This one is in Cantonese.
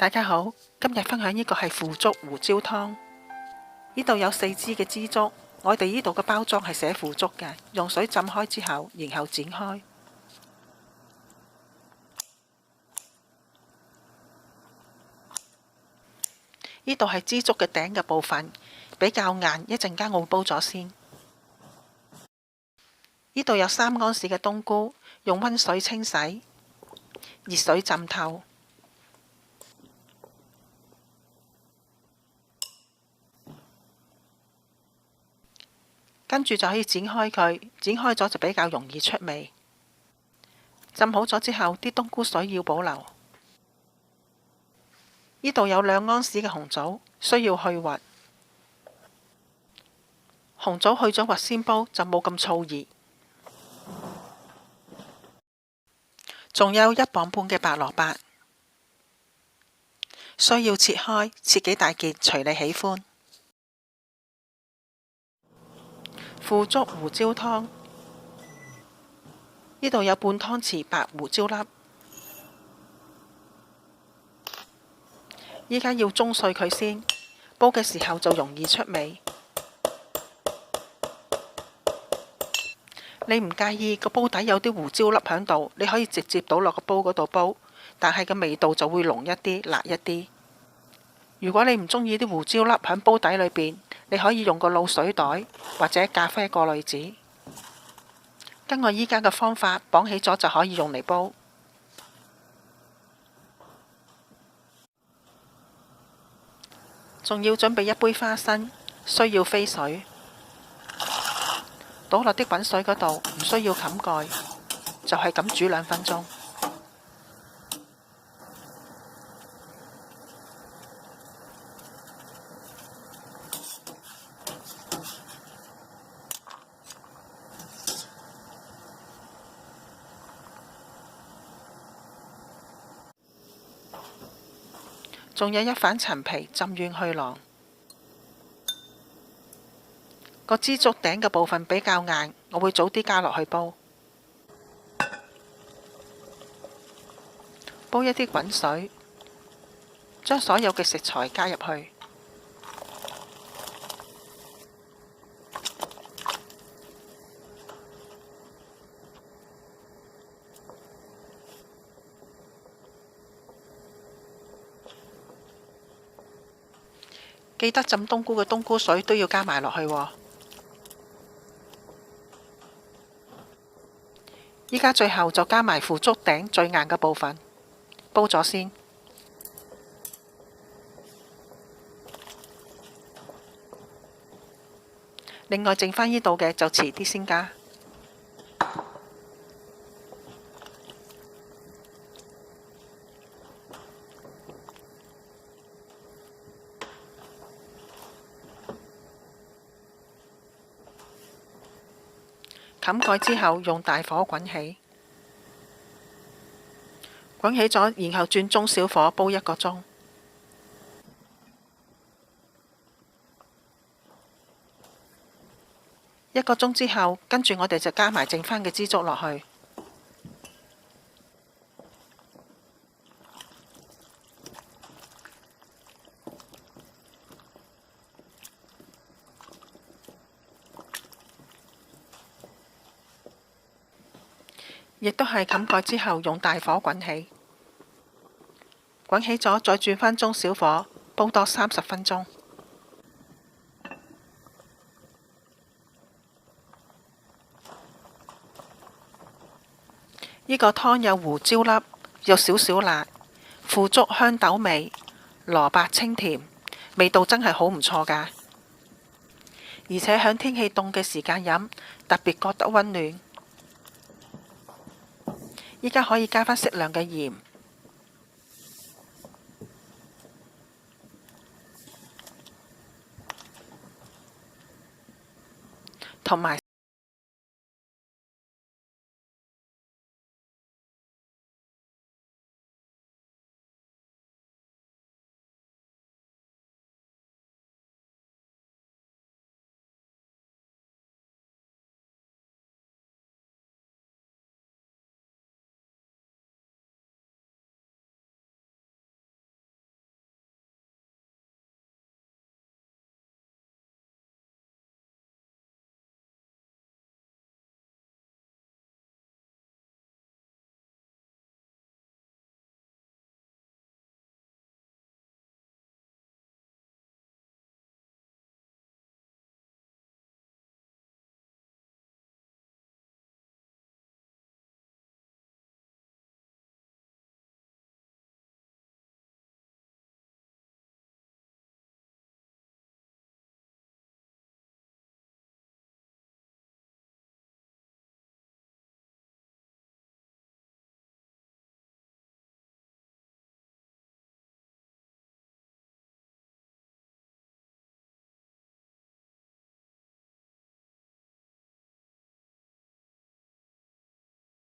大家好，今日分享呢個係腐竹胡椒湯。呢度有4支嘅枝竹，我哋呢度嘅包裝係寫腐竹嘅，用水浸開之後，然後剪開。呢度係枝竹嘅頂嘅部分，比較硬，一陣間我會煲咗先。呢度有3安士嘅冬菇，用溫水清洗，熱水浸透。跟住就可以剪開佢，剪開咗就比較容易出味。浸好咗之後，啲冬菇水要保留。呢度有2安士嘅紅棗，需要去核。紅棗去咗核先煲就冇咁燥熱。仲有1磅半嘅白蘿蔔，需要切開，切幾大件隨你喜歡。腐竹胡椒湯，呢度有半湯匙白胡椒粒，依家要中碎佢先，煲嘅時候就容易出味。你唔介意個煲底有啲胡椒粒喺度，你可以直接倒落個煲嗰度煲，但係個味道就會濃一啲、辣一啲。如果你唔中意啲胡椒粒喺煲底裏邊，你可以用個鹵水袋或者咖啡過濾紙。跟我依家嘅方法綁起咗就可以用嚟煲。仲要準備1杯花生，需要飛水，倒落啲滾水嗰度，唔需要冚蓋，就係咁煮2分鐘。仲有1反陳皮浸軟去囊。個枝竹頂嘅部分比較硬，我會早啲加落去煲。煲一啲滾水，將所有嘅食材加入去。記得浸冬菇嘅冬菇水都要加埋落去喎。依家最後就加埋腐竹頂最硬嘅部分，煲咗先。另外剩返呢度嘅就遲啲先加。冚蓋之後，用大火滾起，滾起咗，然後轉中小火煲1個鐘。1個鐘之後，跟住我哋就加埋剩返嘅枝竹落去。亦都係冚蓋之後，用大火滾起，滾起咗再轉返中小火煲多30分鐘。呢個湯有胡椒粒，有少少辣，腐竹香豆味，蘿蔔清甜，味道真係好唔錯㗎。而且響天氣凍嘅時間飲，特別覺得溫暖。依家可以加返適量嘅鹽，同埋